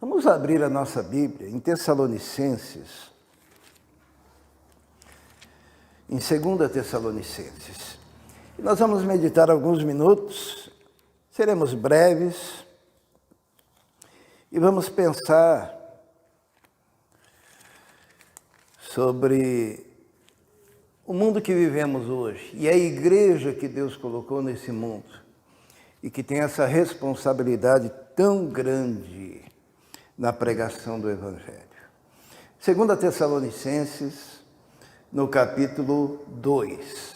Vamos abrir a nossa Bíblia em Tessalonicenses, em 2 Tessalonicenses. E nós vamos meditar alguns minutos, seremos breves, e vamos pensar sobre o mundo que vivemos hoje e a igreja que Deus colocou nesse mundo e que tem essa responsabilidade tão grande na pregação do Evangelho. 2 Tessalonicenses, no capítulo 2.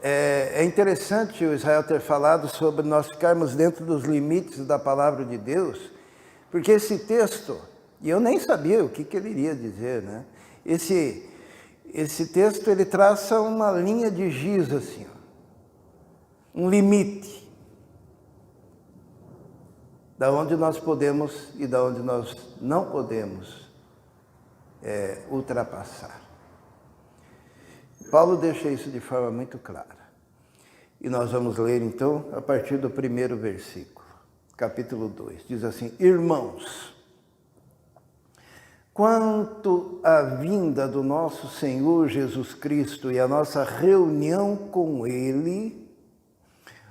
É interessante o Israel ter falado sobre nós ficarmos dentro dos limites da palavra de Deus, porque esse texto, e eu nem sabia o que ele iria dizer, né? Esse texto, ele traça uma linha de giz, assim, ó, um limite, da onde nós podemos e da onde nós não podemos ultrapassar. Paulo deixa isso de forma muito clara. E nós vamos ler, então, a partir do primeiro versículo, capítulo 2. Diz assim: Irmãos, quanto à vinda do nosso Senhor Jesus Cristo e a nossa reunião com Ele,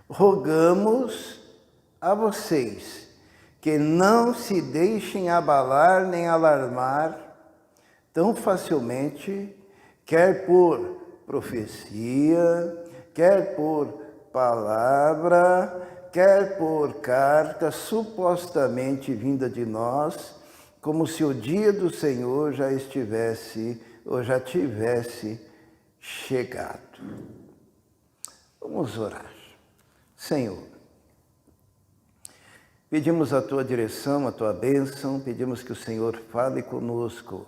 rogamos a vocês que não se deixem abalar nem alarmar tão facilmente, quer por profecia, quer por palavra, quer por carta supostamente vinda de nós, como se o dia do Senhor já estivesse ou já tivesse chegado. Vamos orar. Senhor, pedimos a Tua direção, a Tua bênção, pedimos que o Senhor fale conosco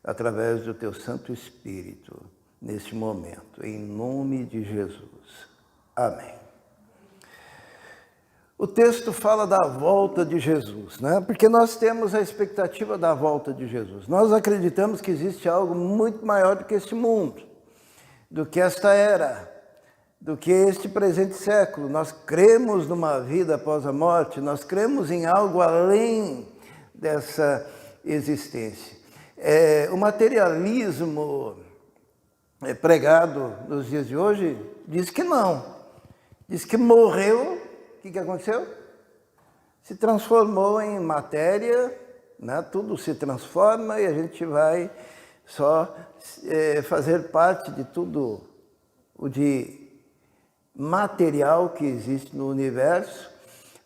através do Teu Santo Espírito neste momento, em nome de Jesus. Amém. O texto fala da volta de Jesus, né? Porque nós temos a expectativa da volta de Jesus. Nós acreditamos que existe algo muito maior do que este mundo, do que esta era, do que este presente século. Nós cremos numa vida após a morte, nós cremos em algo além dessa existência. O materialismo pregado nos dias de hoje diz que não. Diz que morreu, o que aconteceu? Se transformou em matéria, né? Tudo se transforma e a gente vai só fazer parte de tudo o de material que existe no universo,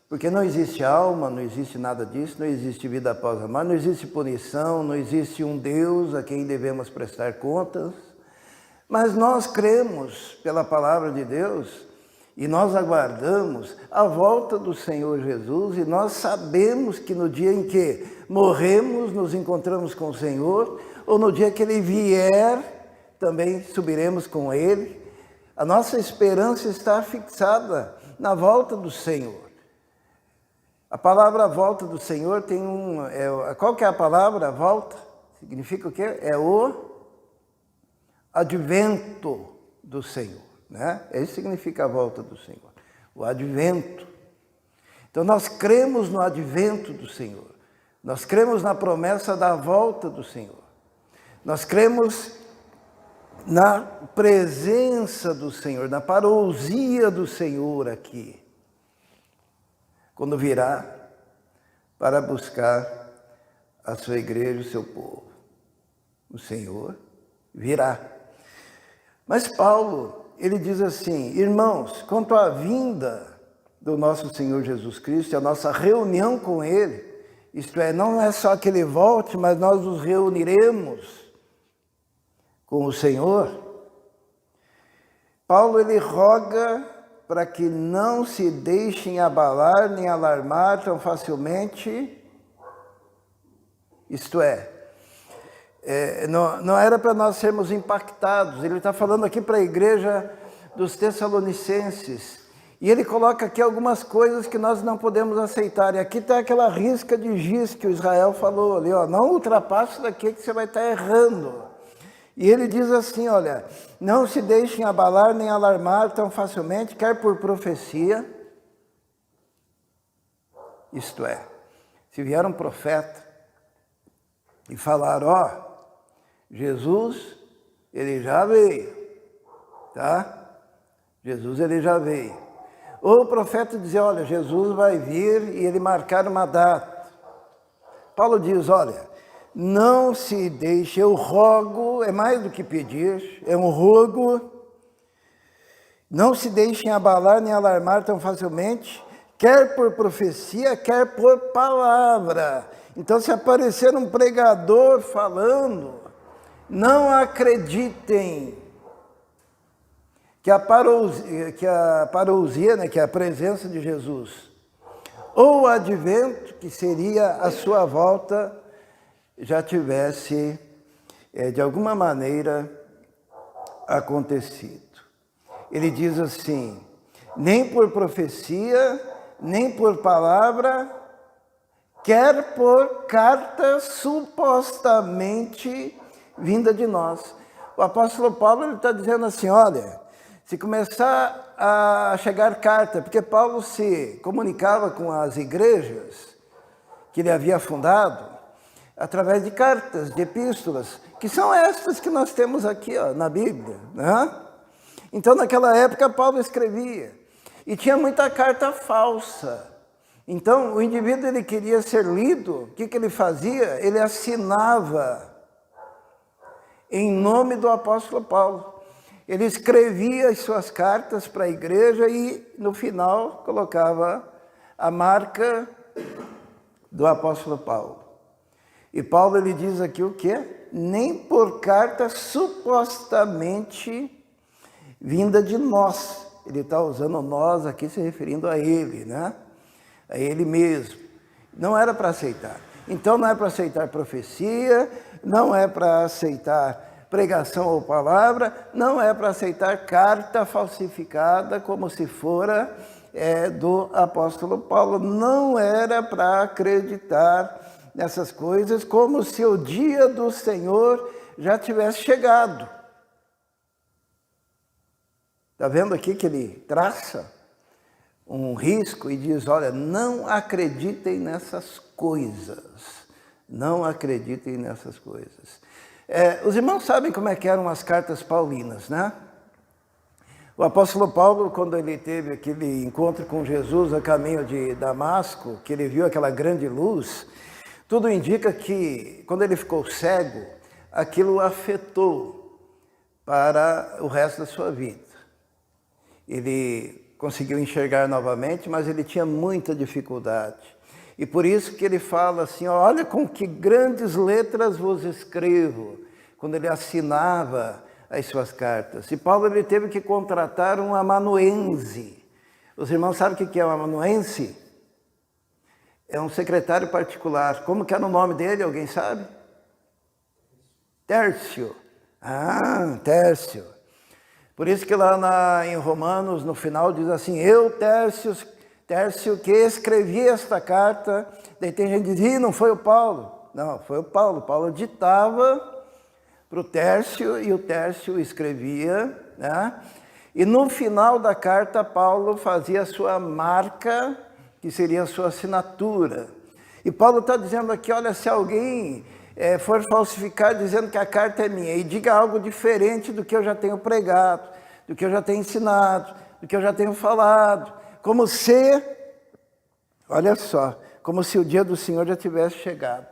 porque não existe alma, não existe nada disso, não existe vida após a morte, não existe punição, não existe um Deus a quem devemos prestar contas. Mas nós cremos pela palavra de Deus e nós aguardamos a volta do Senhor Jesus e nós sabemos que no dia em que morremos, nos encontramos com o Senhor, ou no dia que Ele vier, também subiremos com Ele. A nossa esperança está fixada na volta do Senhor. A palavra volta do Senhor tem qual que é a palavra volta? Significa o quê? É o advento do Senhor, né? Isso significa a volta do Senhor, o advento. Então nós cremos no advento do Senhor. Nós cremos na promessa da volta do Senhor. Nós cremos na presença do Senhor, na parousia do Senhor aqui, quando virá para buscar a sua igreja, o seu povo. O Senhor virá. Mas Paulo, ele diz assim: irmãos, quanto à vinda do nosso Senhor Jesus Cristo, a nossa reunião com Ele, isto é, não é só que Ele volte, mas nós nos reuniremos com o Senhor. Paulo, ele roga para que não se deixem abalar nem alarmar tão facilmente, isto é, não era para nós sermos impactados. Ele está falando aqui para a igreja dos Tessalonicenses, e ele coloca aqui algumas coisas que nós não podemos aceitar. E aqui está aquela risca de giz que o Israel falou ali, ó, não ultrapasse daqui que você vai estar errando. E ele diz assim, olha, não se deixem abalar nem alarmar tão facilmente, quer por profecia, isto é, Se vier um profeta e falar, ó, Jesus, ele já veio, tá? Jesus, ele já veio. Ou o profeta dizer, olha, Jesus vai vir e ele marcar uma data. Paulo diz, olha, não se deixe, eu rogo, é mais do que pedir, é um rogo, não se deixem abalar nem alarmar tão facilmente, quer por profecia, quer por palavra. Então, se aparecer um pregador falando, não acreditem que a parousia, né, que é a presença de Jesus, ou o advento, que seria a sua volta, já tivesse, de alguma maneira, acontecido. Ele diz assim, nem por profecia, nem por palavra, quer por carta supostamente vinda de nós. O apóstolo Paulo está dizendo assim, olha, se começar a chegar carta, porque Paulo se comunicava com as igrejas que ele havia fundado, através de cartas, de epístolas, que são estas que nós temos aqui, ó, na Bíblia, né? Então, naquela época, Paulo escrevia, e tinha muita carta falsa. Então, o indivíduo, ele queria ser lido, o que ele fazia? Ele assinava em nome do apóstolo Paulo. Ele escrevia as suas cartas para a igreja e, no final, colocava a marca do apóstolo Paulo. E Paulo, ele diz aqui o quê? Nem por carta supostamente vinda de nós. Ele está usando nós aqui, se referindo a ele, né? A ele mesmo. Não era para aceitar. Então, não é para aceitar profecia, não é para aceitar pregação ou palavra, não é para aceitar carta falsificada, como se fora do apóstolo Paulo. Não era para acreditar nessas coisas, como se o dia do Senhor já tivesse chegado. Está vendo aqui que ele traça um risco e diz, olha, não acreditem nessas coisas. Não acreditem nessas coisas. Os irmãos sabem como é que eram as cartas paulinas, né? O apóstolo Paulo, quando ele teve aquele encontro com Jesus a caminho de Damasco, que ele viu aquela grande luz, tudo indica que, quando ele ficou cego, aquilo o afetou para o resto da sua vida. Ele conseguiu enxergar novamente, mas ele tinha muita dificuldade. E por isso que ele fala assim, olha com que grandes letras vos escrevo, quando ele assinava as suas cartas. E Paulo, ele teve que contratar um amanuense. Os irmãos sabem o que é um amanuense? É um secretário particular. Como que era o nome dele? Alguém sabe? Tércio. Ah, Tércio. Por isso que lá em Romanos, no final, diz assim, eu, Tércio, que escrevi esta carta. Daí tem gente que diz, não foi o Paulo. Não, foi o Paulo. Paulo ditava para o Tércio e o Tércio escrevia, né? E no final da carta, Paulo fazia a sua marca, que seria a sua assinatura. E Paulo está dizendo aqui, olha, se alguém for falsificar dizendo que a carta é minha e diga algo diferente do que eu já tenho pregado, do que eu já tenho ensinado, do que eu já tenho falado, como se, olha só, como se o dia do Senhor já tivesse chegado.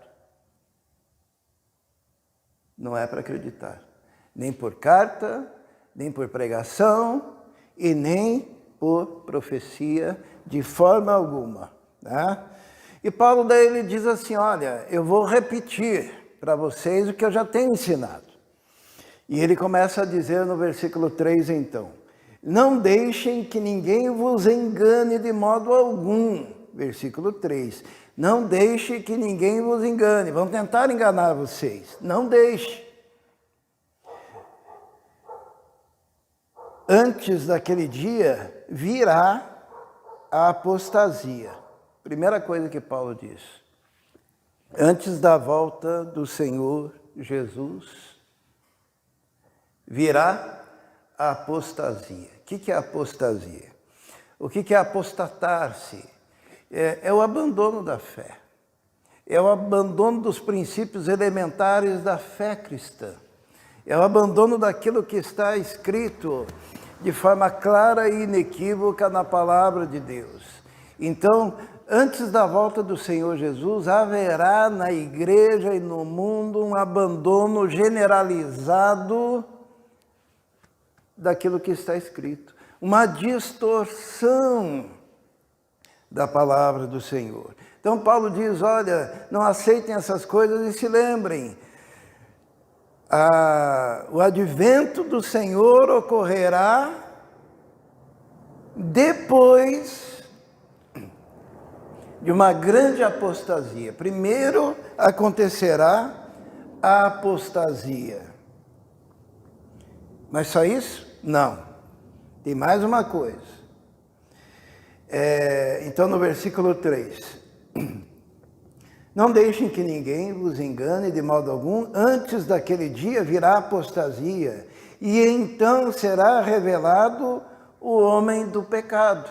Não é para acreditar, nem por carta, nem por pregação e nem por profecia de forma alguma, né? E Paulo daí ele diz assim, olha, eu vou repetir para vocês o que eu já tenho ensinado. E ele começa a dizer no versículo 3 então, não deixem que ninguém vos engane de modo algum. Versículo 3, não deixe que ninguém vos engane, vão tentar enganar vocês, não deixe. Antes daquele dia virá a apostasia. Primeira coisa que Paulo diz, antes da volta do Senhor Jesus, virá a apostasia. O que é apostasia? O que é apostatar-se? É o abandono da fé. é o abandono dos princípios elementares da fé cristã. É o abandono daquilo que está escrito de forma clara e inequívoca na palavra de Deus. Então, antes da volta do Senhor Jesus, haverá na igreja e no mundo um abandono generalizado daquilo que está escrito. Uma distorção da palavra do Senhor. Então Paulo diz, olha, não aceitem essas coisas e se lembrem, o advento do Senhor ocorrerá depois de uma grande apostasia. Primeiro acontecerá a apostasia. Mas só isso? Não. Tem mais uma coisa. Então no versículo 3. Não deixem que ninguém vos engane de modo algum, antes daquele dia virá a apostasia, e então será revelado o homem do pecado.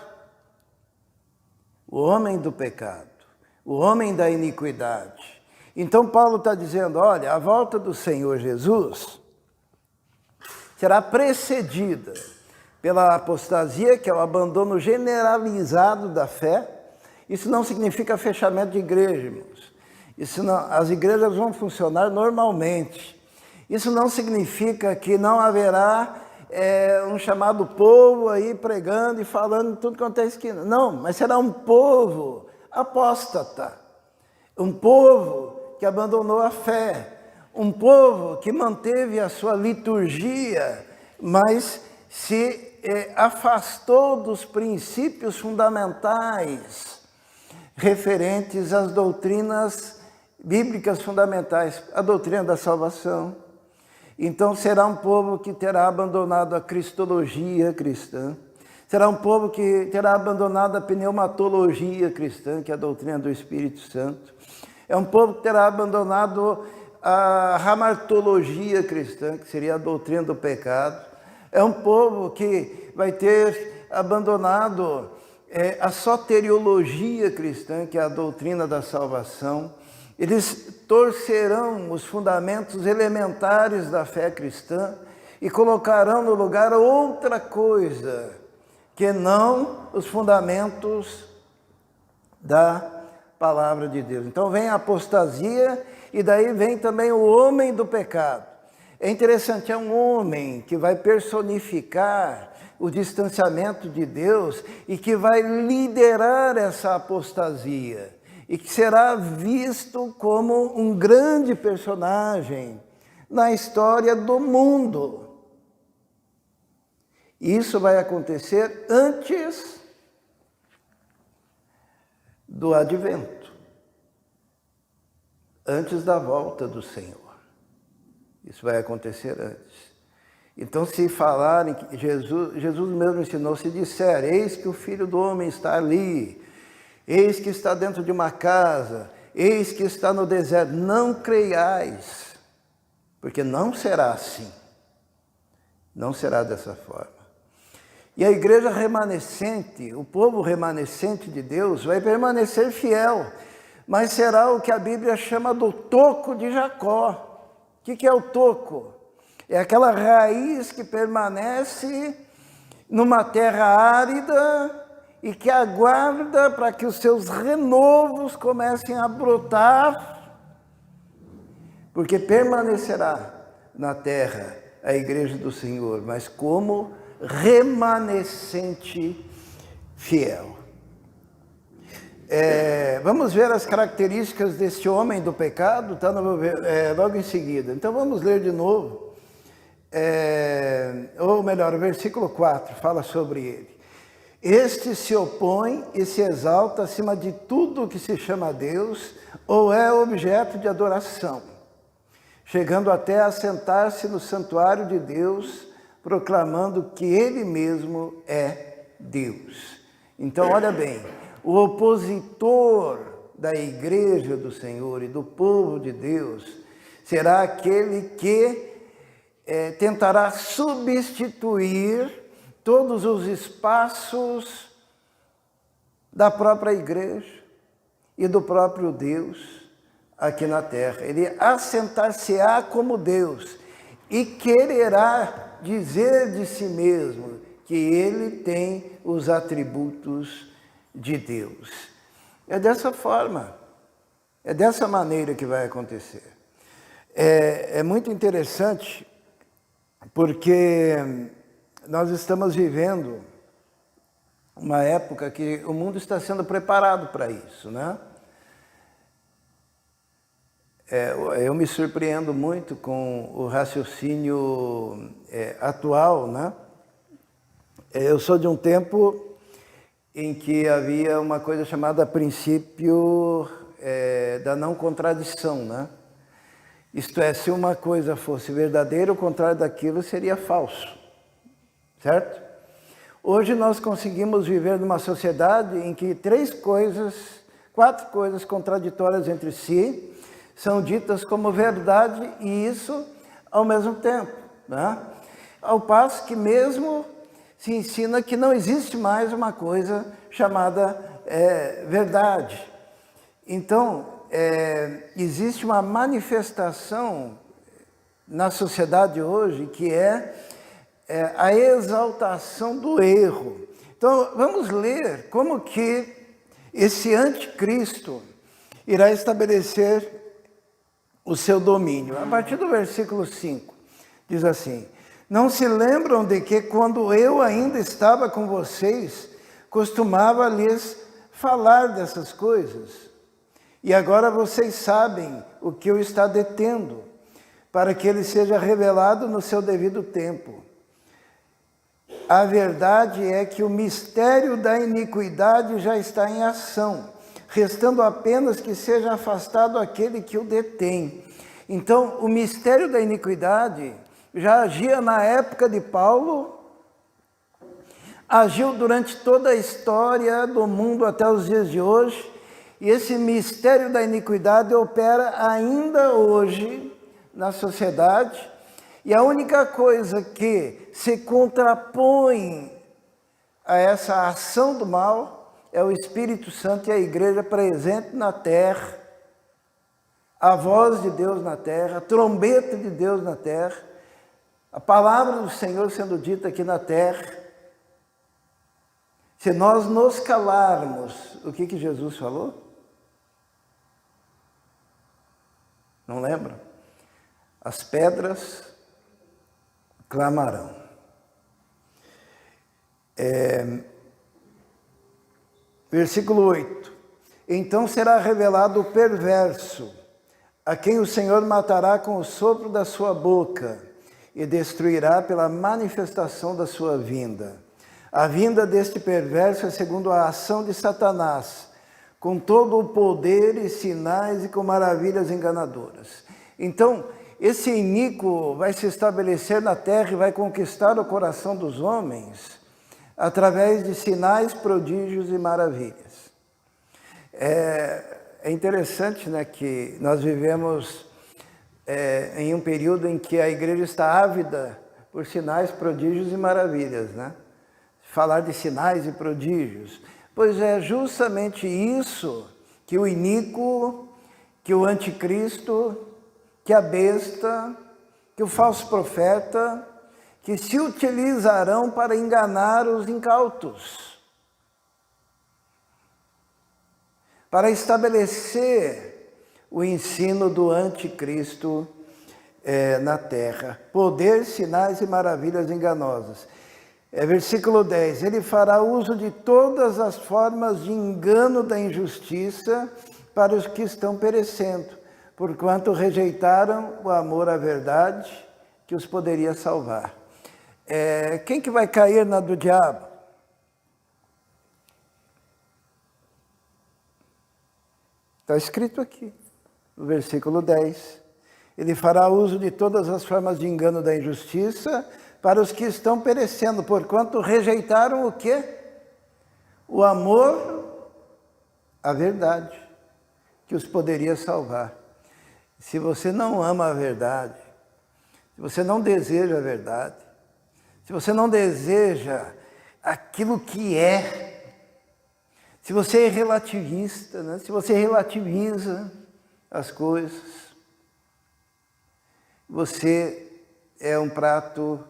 O homem do pecado, o homem da iniquidade. Então Paulo está dizendo, olha, a volta do Senhor Jesus será precedida pela apostasia, que é o abandono generalizado da fé. Isso não significa fechamento de igreja, irmãos. Isso não, as igrejas vão funcionar normalmente. Isso não significa que não haverá um chamado povo aí pregando e falando tudo quanto é esquina. Não, mas será um povo apóstata. Um povo que abandonou a fé. Um povo que manteve a sua liturgia, mas se afastou dos princípios fundamentais referentes às doutrinas bíblicas fundamentais, a doutrina da salvação. Então será um povo que terá abandonado a cristologia cristã, será um povo que terá abandonado a pneumatologia cristã, que é a doutrina do Espírito Santo. É um povo que terá abandonado a ramartologia cristã, que seria a doutrina do pecado. É um povo que vai ter abandonado a soteriologia cristã, que é a doutrina da salvação. Eles torcerão os fundamentos elementares da fé cristã e colocarão no lugar outra coisa, que não os fundamentos da palavra de Deus. Então vem a apostasia e daí vem também o homem do pecado. É interessante, é um homem que vai personificar o distanciamento de Deus e que vai liderar essa apostasia e que será visto como um grande personagem na história do mundo. Isso vai acontecer antes do advento, antes da volta do Senhor. Isso vai acontecer antes. Então, se falarem que Jesus mesmo ensinou, se disser, eis que o Filho do Homem está ali, eis que está dentro de uma casa, eis que está no deserto, não creiais, porque não será assim. Não será dessa forma. E a igreja remanescente, o povo remanescente de Deus, vai permanecer fiel, mas será o que a Bíblia chama do toco de Jacó. O que é o toco? É aquela raiz que permanece numa terra árida e que aguarda para que os seus renovos comecem a brotar, porque permanecerá na terra a igreja do Senhor, mas como remanescente fiel. Vamos ver as características desse homem do pecado, está logo em seguida. Então vamos ler de novo, ou melhor, o versículo 4 fala sobre ele. Este se opõe e se exalta acima de tudo que se chama Deus ou é objeto de adoração, chegando até a sentar-se no santuário de Deus, proclamando que Ele mesmo é Deus. Então, olha bem, o opositor da igreja do Senhor e do povo de Deus será aquele que tentará substituir todos os espaços da própria igreja e do próprio Deus aqui na terra. Ele assentar-se-á como Deus e quererá dizer de si mesmo que ele tem os atributos de Deus. É dessa forma, é dessa maneira que vai acontecer. É muito interessante porque nós estamos vivendo uma época que o mundo está sendo preparado para isso, né? Eu me surpreendo muito com o raciocínio atual, né? Eu sou de um tempo em que havia uma coisa chamada princípio da não contradição, né? Isto é, se uma coisa fosse verdadeira, o contrário daquilo seria falso, certo? Hoje nós conseguimos viver numa sociedade em que quatro coisas contraditórias entre si são ditas como verdade e isso ao mesmo tempo, né? Ao passo que mesmo se ensina que não existe mais uma coisa chamada verdade. Então, existe uma manifestação na sociedade hoje que é a exaltação do erro. Então, vamos ler como que esse anticristo irá estabelecer o seu domínio. A partir do versículo 5, diz assim: não se lembram de que quando eu ainda estava com vocês, costumava lhes falar dessas coisas? E agora vocês sabem o que eu está detendo, para que ele seja revelado no seu devido tempo. A verdade é que o mistério da iniquidade já está em ação, restando apenas que seja afastado aquele que o detém. Então, o mistério da iniquidade já agia na época de Paulo, agiu durante toda a história do mundo até os dias de hoje, e esse mistério da iniquidade opera ainda hoje na sociedade, e a única coisa que se contrapõe a essa ação do mal é o Espírito Santo e a igreja presente na terra, a voz de Deus na terra, a trombeta de Deus na terra, a palavra do Senhor sendo dita aqui na terra. Se nós nos calarmos, o que Jesus falou? Não lembra? As pedras clamarão. Versículo 8. Então será revelado o perverso, a quem o Senhor matará com o sopro da sua boca e destruirá pela manifestação da sua vinda. A vinda deste perverso é segundo a ação de Satanás, com todo o poder e sinais e com maravilhas enganadoras. Então, esse iníquo vai se estabelecer na terra e vai conquistar o coração dos homens através de sinais, prodígios e maravilhas. É interessante, né, que nós vivemos em um período em que a igreja está ávida por sinais, prodígios e maravilhas, né? Falar de sinais e prodígios, pois é justamente isso que o iníquo, que o anticristo, que a besta, que o falso profeta, que se utilizarão para enganar os incautos, para estabelecer o ensino do anticristo na terra. Poder, sinais e maravilhas enganosas. Versículo 10. Ele fará uso de todas as formas de engano da injustiça para os que estão perecendo, porquanto rejeitaram o amor à verdade que os poderia salvar. Quem que vai cair na do diabo? Está escrito aqui, no versículo 10. Ele fará uso de todas as formas de engano da injustiça para os que estão perecendo, porquanto rejeitaram o quê? O amor à verdade, que os poderia salvar. Se você não ama a verdade, se você não deseja a verdade, se você não deseja aquilo que é, se você é relativista, né? Se você relativiza, as coisas. Você é um prato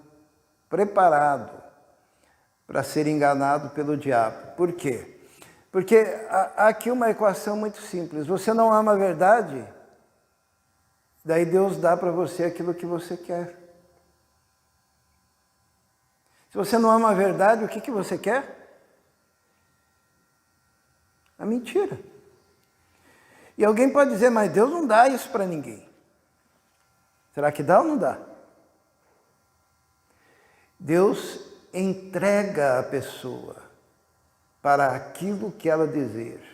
preparado para ser enganado pelo diabo. Por quê? Porque há aqui uma equação muito simples. Você não ama a verdade, daí Deus dá para você aquilo que você quer. Se você não ama a verdade, o que você quer? A mentira. E alguém pode dizer, mas Deus não dá isso para ninguém. Será que dá ou não dá? Deus entrega a pessoa para aquilo que ela deseja.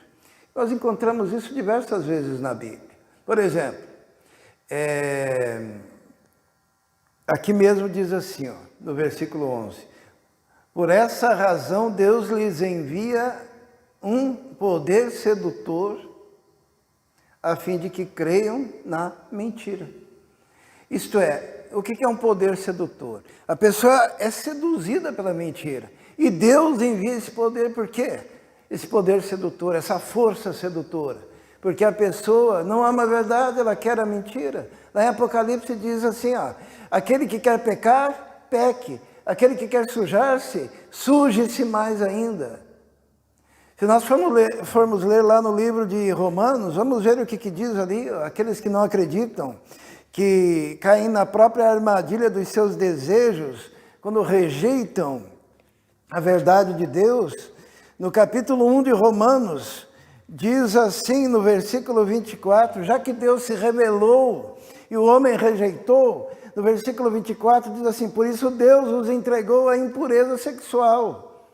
Nós encontramos isso diversas vezes na Bíblia. Por exemplo, aqui mesmo diz assim, ó, no versículo 11. Por essa razão Deus lhes envia um poder sedutor a fim de que creiam na mentira. Isto é, o que é um poder sedutor? A pessoa é seduzida pela mentira. E Deus envia esse poder por quê? Esse poder sedutor, essa força sedutora. Porque a pessoa não ama a verdade, ela quer a mentira. Lá em Apocalipse diz assim, ó, aquele que quer pecar, peque. Aquele que quer sujar-se, suje-se mais ainda. Se nós formos ler lá no livro de Romanos, vamos ver o que diz ali, aqueles que não acreditam, que caem na própria armadilha dos seus desejos, quando rejeitam a verdade de Deus. No capítulo 1 de Romanos, diz assim no versículo 24, já que Deus se revelou e o homem rejeitou, no versículo 24 diz assim, por isso Deus os entregou à impureza sexual,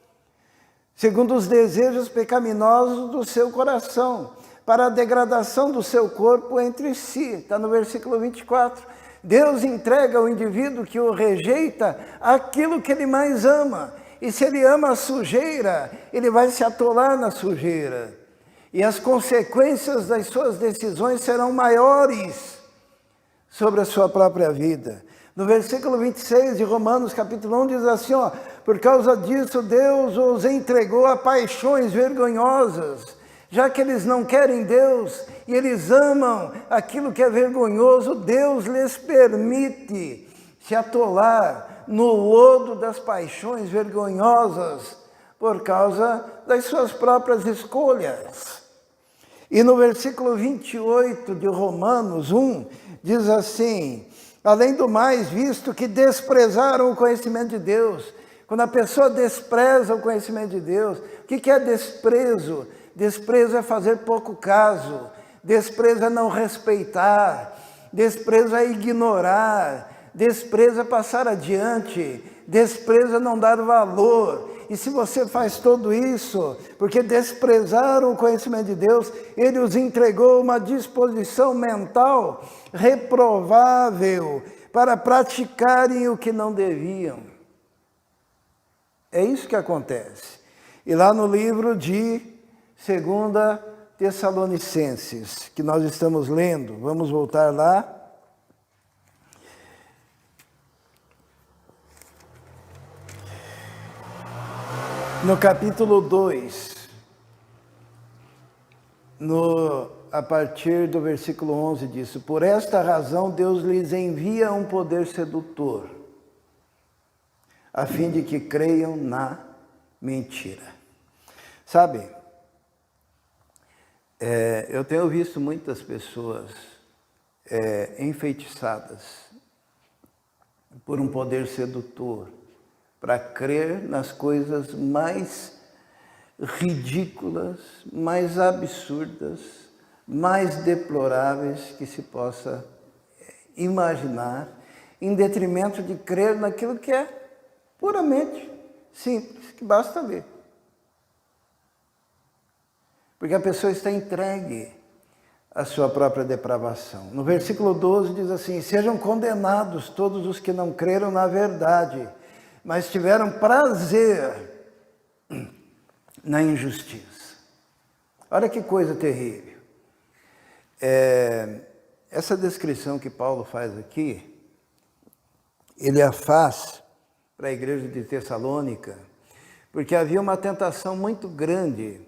segundo os desejos pecaminosos do seu coração, para a degradação do seu corpo entre si. Está no versículo 24. Deus entrega ao indivíduo que o rejeita aquilo que ele mais ama. E se ele ama a sujeira, ele vai se atolar na sujeira. E as consequências das suas decisões serão maiores sobre a sua própria vida. No versículo 26 de Romanos, capítulo 1, diz assim, ó, por causa disso Deus os entregou a paixões vergonhosas, já que eles não querem Deus e eles amam aquilo que é vergonhoso, Deus lhes permite se atolar no lodo das paixões vergonhosas por causa das suas próprias escolhas. E no versículo 28 de Romanos 1, diz assim, além do mais, visto que desprezaram o conhecimento de Deus. Quando a pessoa despreza o conhecimento de Deus, o que é desprezo? Desprezo é fazer pouco caso, desprezo é não respeitar, desprezo é ignorar, desprezo é passar adiante, desprezo é não dar valor. E se você faz tudo isso, porque desprezaram o conhecimento de Deus, Ele os entregou uma disposição mental reprovável para praticarem o que não deviam. É isso que acontece. E lá no livro de 2 Tessalonicenses, que nós estamos lendo, vamos voltar lá. No capítulo 2, a partir do versículo 11 diz, por esta razão Deus lhes envia um poder sedutor, a fim de que creiam na mentira. Sabe, eu tenho visto muitas pessoas enfeitiçadas por um poder sedutor, para crer nas coisas mais ridículas, mais absurdas, mais deploráveis que se possa imaginar, em detrimento de crer naquilo que é puramente simples, que basta ler. Porque a pessoa está entregue à sua própria depravação. No versículo 12 diz assim, sejam condenados todos os que não creram na verdade, mas tiveram prazer na injustiça. Olha que coisa terrível. Essa descrição que Paulo faz aqui, ele a faz para a igreja de Tessalônica, porque havia uma tentação muito grande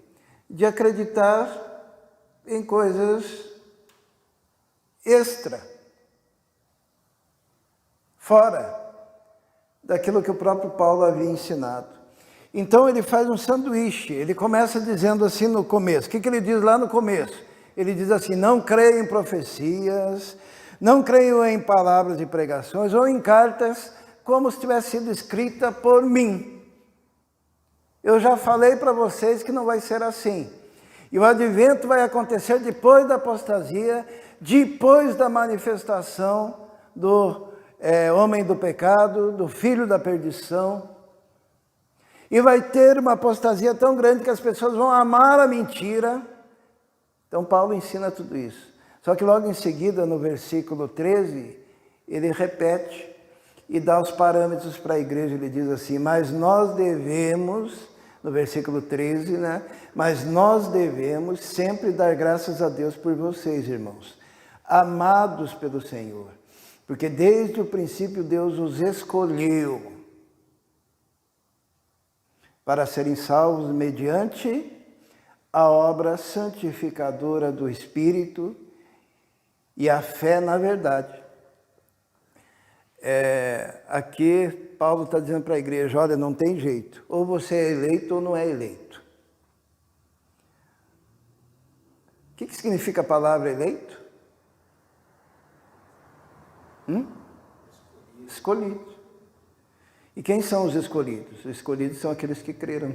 de acreditar em coisas extra, fora daquilo que o próprio Paulo havia ensinado. Então ele faz um sanduíche, ele começa dizendo assim no começo. O que ele diz lá no começo? Ele diz assim: não creio em profecias, não creio em palavras de pregações ou em cartas como se tivesse sido escrita por mim. Eu já falei para vocês que não vai ser assim. E o advento vai acontecer depois da apostasia, depois da manifestação do homem do pecado, do filho da perdição. E vai ter uma apostasia tão grande que as pessoas vão amar a mentira. Então Paulo ensina tudo isso. Só que logo em seguida, no versículo 13, ele repete e dá os parâmetros para a igreja. Ele diz assim: mas nós devemos, no versículo 13, né? Mas nós devemos sempre dar graças a Deus por vocês, irmãos, amados pelo Senhor. Porque desde o princípio Deus os escolheu para serem salvos mediante a obra santificadora do Espírito e a fé na verdade. Aqui Paulo está dizendo para a igreja: olha, não tem jeito, ou você é eleito ou não é eleito. O que significa a palavra eleito? Escolhidos. E quem são os escolhidos? Os escolhidos são aqueles que creram.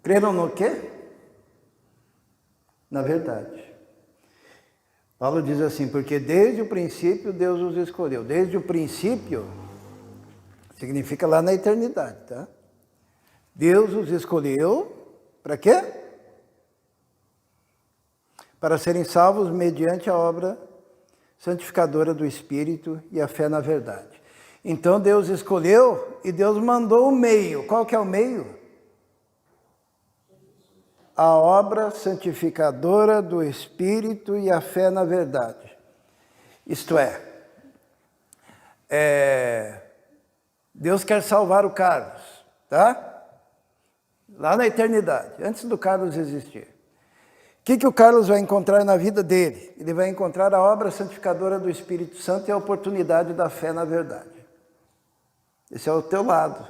Creram no quê? Na verdade. Paulo diz assim: porque desde o princípio Deus os escolheu. Desde o princípio significa lá na eternidade, tá? Deus os escolheu para quê? Para serem salvos mediante a obra santificadora do Espírito e a fé na verdade. Então Deus escolheu e Deus mandou o meio. Qual que é o meio? A obra santificadora do Espírito e a fé na verdade. Isto Deus quer salvar o Carlos, tá? Lá na eternidade, antes do Carlos existir. O que o Carlos vai encontrar na vida dele? Ele vai encontrar a obra santificadora do Espírito Santo e a oportunidade da fé na verdade. Esse é o teu lado.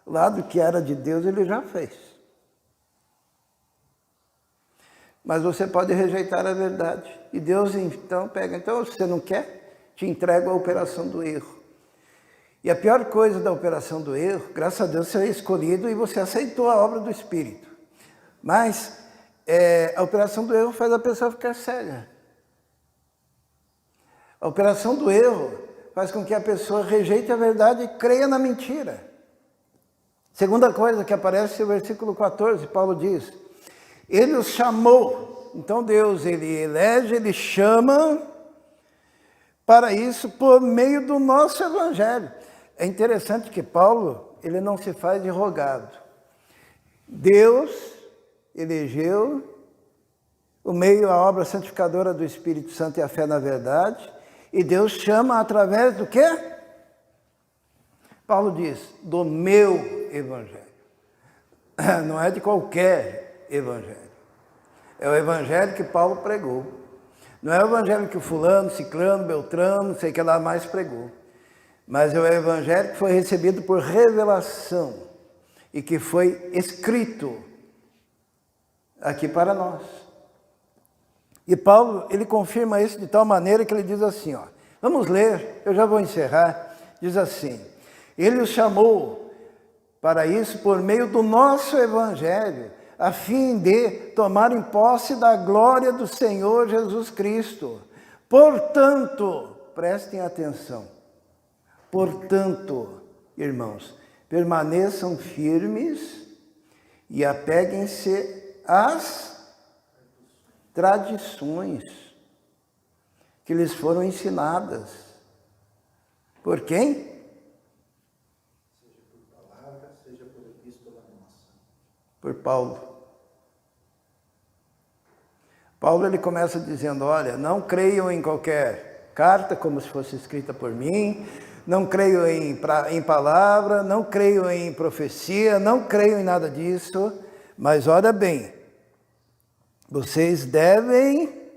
O lado que era de Deus, ele já fez. Mas você pode rejeitar a verdade. E Deus então pega. Então, se você não quer, te entrega a operação do erro. E a pior coisa da operação do erro, graças a Deus você é escolhido e você aceitou a obra do Espírito. Mas a operação do erro faz a pessoa ficar cega. A operação do erro faz com que a pessoa rejeite a verdade e creia na mentira. Segunda coisa que aparece no versículo 14, Paulo diz: ele os chamou. Então Deus, ele elege, ele chama para isso por meio do nosso evangelho. É interessante que Paulo, ele não se faz de rogado. Deus elegeu o meio, a obra santificadora do Espírito Santo e a fé na verdade, e Deus chama através do quê? Paulo diz: do meu evangelho. Não é de qualquer evangelho. É o evangelho que Paulo pregou. Não é o evangelho que o fulano, ciclano, beltrano, não sei o que lá mais pregou. Mas é o evangelho que foi recebido por revelação e que foi escrito aqui para nós. E Paulo, ele confirma isso de tal maneira que ele diz assim, ó, vamos ler, eu já vou encerrar, diz assim: ele os chamou para isso por meio do nosso evangelho, a fim de tomarem posse da glória do Senhor Jesus Cristo. Portanto, prestem atenção, portanto, irmãos, permaneçam firmes e apeguem-se às tradições que lhes foram ensinadas. Por quem? Seja por palavra, seja por epístola nossa. Por Paulo. Paulo, ele começa dizendo: olha, não creiam em qualquer carta como se fosse escrita por mim, não creio em palavra, não creio em profecia, não creio em nada disso, mas olha bem, vocês devem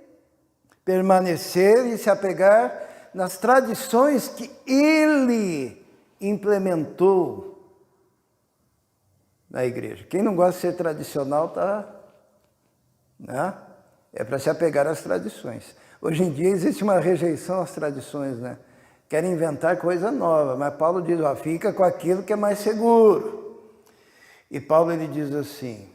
permanecer e se apegar nas tradições que ele implementou na igreja. Quem não gosta de ser tradicional né? É para se apegar às tradições. Hoje em dia existe uma rejeição às tradições, né? Querem inventar coisa nova, mas Paulo diz, ó, fica com aquilo que é mais seguro. E Paulo ele diz assim,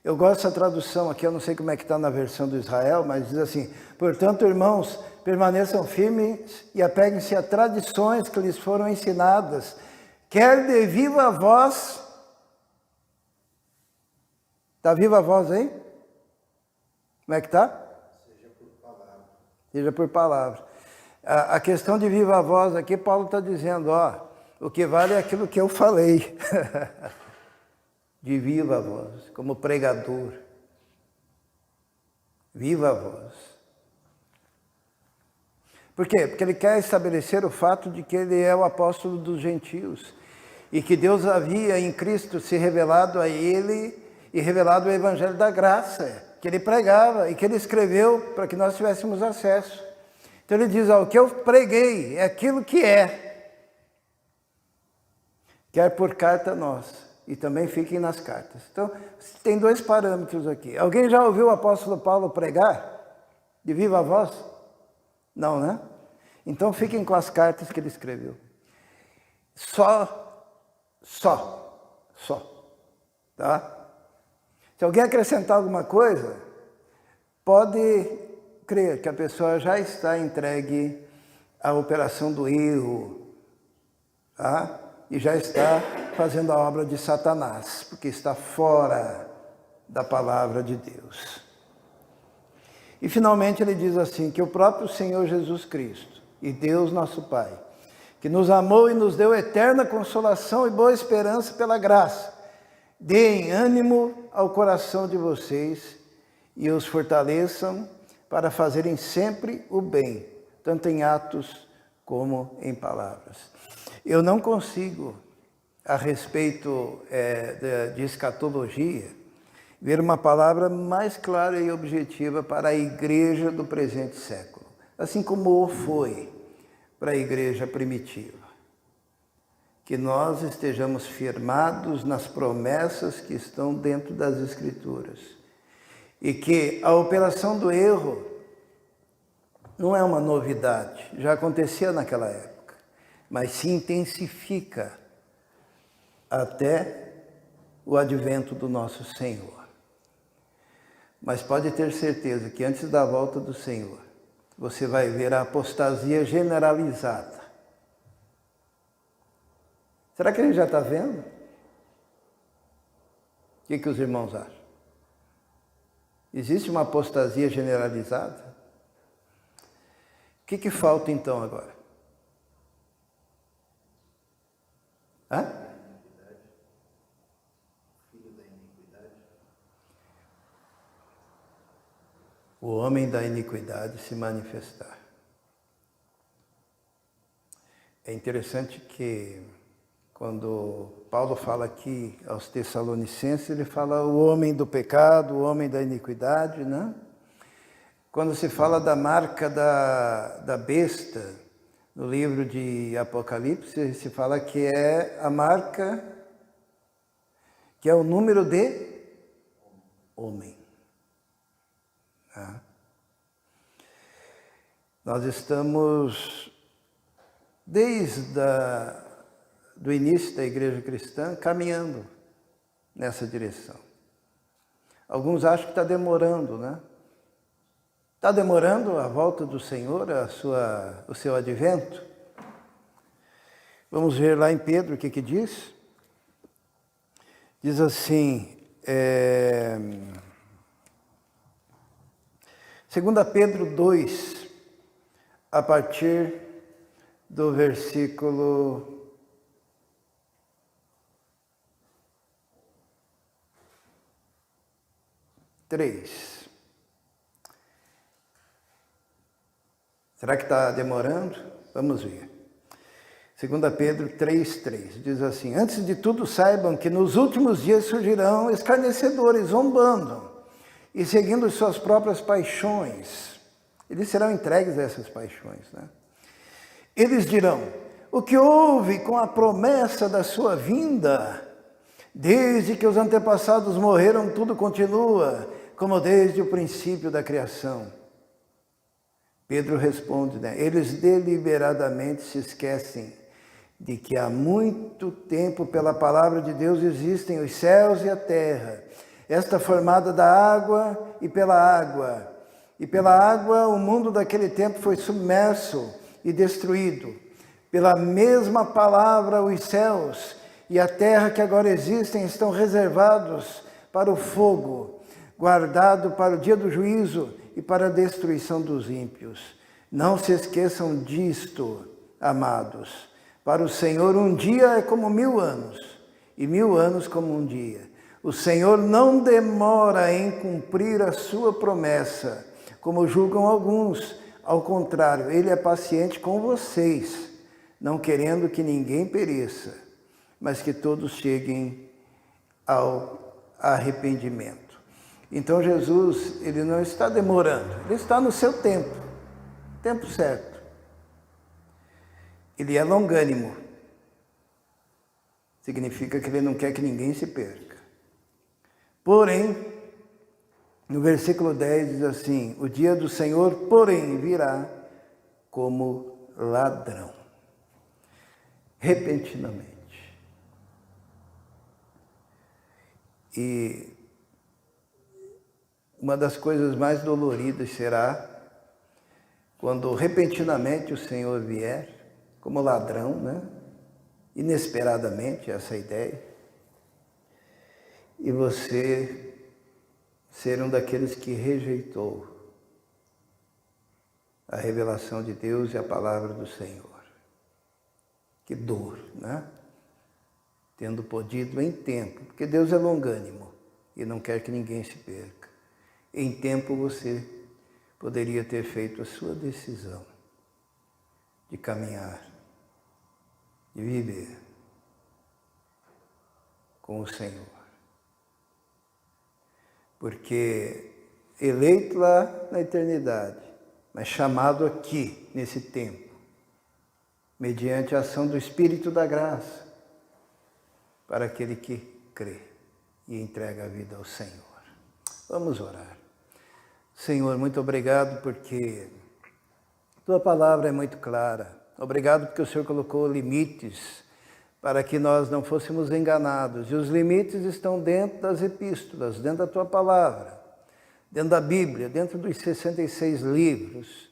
eu gosto dessa tradução aqui, eu não sei como é que está na versão do Israel, mas diz assim, portanto, irmãos, permaneçam firmes e apeguem-se a tradições que lhes foram ensinadas, quer de viva voz. Está viva a voz aí? Como é que está? Seja por palavra. Seja por palavra. A questão de viva voz aqui, Paulo está dizendo, ó, o que vale é aquilo que eu falei. De viva voz, como pregador. Viva voz. Por quê? Porque ele quer estabelecer o fato de que ele é o apóstolo dos gentios e que Deus havia em Cristo se revelado a ele e revelado o evangelho da graça, que ele pregava e que ele escreveu para que nós tivéssemos acesso. Então ele diz, ó, o que eu preguei é aquilo que é. Quer por carta nós. E também fiquem nas cartas. Então, tem dois parâmetros aqui. Alguém já ouviu o apóstolo Paulo pregar? De viva voz? Não, né? Então, fiquem com as cartas que ele escreveu. Só. Tá? Se alguém acrescentar alguma coisa, pode crer que a pessoa já está entregue à operação do erro, tá? E já está fazendo a obra de Satanás, porque está fora da palavra de Deus. E finalmente ele diz assim, que o próprio Senhor Jesus Cristo e Deus nosso Pai, que nos amou e nos deu eterna consolação e boa esperança pela graça, deem ânimo ao coração de vocês e os fortaleçam para fazerem sempre o bem, tanto em atos como em palavras. Eu não consigo, a respeito de escatologia, ver uma palavra mais clara e objetiva para a igreja do presente século, assim como foi para a igreja primitiva. Que nós estejamos firmados nas promessas que estão dentro das Escrituras e que a operação do erro não é uma novidade, já acontecia naquela época, mas se intensifica até o advento do nosso Senhor. Mas pode ter certeza que antes da volta do Senhor, você vai ver a apostasia generalizada. Será que a gente já está vendo? O que os irmãos acham? Existe uma apostasia generalizada? O que falta então agora? Hã? Filho da iniquidade. O homem da iniquidade se manifestar. É interessante que quando Paulo fala aqui aos Tessalonicenses, ele fala o homem do pecado, o homem da iniquidade, né? Quando se fala da marca da besta, no livro de Apocalipse, se fala que é a marca, que é o número de homem. Tá? Nós estamos, desde do início da igreja cristã, caminhando nessa direção. Alguns acham que está demorando, né? Está demorando a volta do Senhor, o seu advento? Vamos ver lá em Pedro o que diz. Diz assim, 2 Pedro 2, a partir do versículo 3. Será que está demorando? Vamos ver. 2 Pedro 3,3 diz assim, antes de tudo saibam que nos últimos dias surgirão escarnecedores, zombando e seguindo suas próprias paixões. Eles serão entregues a essas paixões, né? Eles dirão: o que houve com a promessa da sua vinda? Desde que os antepassados morreram, tudo continua, como desde o princípio da criação. Pedro responde, né? Eles deliberadamente se esquecem de que há muito tempo, pela palavra de Deus, existem os céus e a terra, esta formada da água e pela água. E pela água o mundo daquele tempo foi submerso e destruído. Pela mesma palavra os céus e a terra que agora existem estão reservados para o fogo, guardado para o dia do juízo e para a destruição dos ímpios. Não se esqueçam disto, amados. Para o Senhor um dia é como 1000 anos, e 1000 anos como um dia. O Senhor não demora em cumprir a sua promessa, como julgam alguns. Ao contrário, Ele é paciente com vocês, não querendo que ninguém pereça, mas que todos cheguem ao arrependimento. Então Jesus, Ele não está demorando, Ele está no seu tempo certo. Ele é longânimo, significa que Ele não quer que ninguém se perca. Porém, no versículo 10 diz assim: o dia do Senhor, porém, virá como ladrão, repentinamente. E uma das coisas mais doloridas será quando repentinamente o Senhor vier, como ladrão, né? Inesperadamente, essa é a ideia, e você ser um daqueles que rejeitou a revelação de Deus e a palavra do Senhor. Que dor, né? Tendo podido em tempo, porque Deus é longânimo e não quer que ninguém se perca. Em tempo você poderia ter feito a sua decisão de caminhar, de viver com o Senhor. Porque eleito lá na eternidade, mas chamado aqui, nesse tempo, mediante a ação do Espírito da graça, para aquele que crê e entrega a vida ao Senhor. Vamos orar. Senhor, muito obrigado porque Tua palavra é muito clara. Obrigado porque o Senhor colocou limites para que nós não fôssemos enganados. E os limites estão dentro das epístolas, dentro da Tua palavra, dentro da Bíblia, dentro dos 66 livros.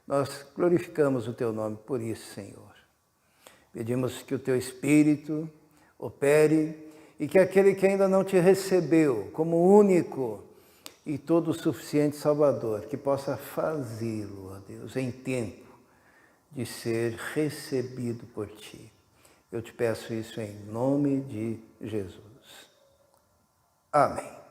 Nós glorificamos o Teu nome por isso, Senhor. Pedimos que o Teu Espírito opere e que aquele que ainda não Te recebeu como único e todo suficiente Salvador, que possa fazê-lo, ó Deus, em tempo de ser recebido por Ti. Eu te peço isso em nome de Jesus. Amém.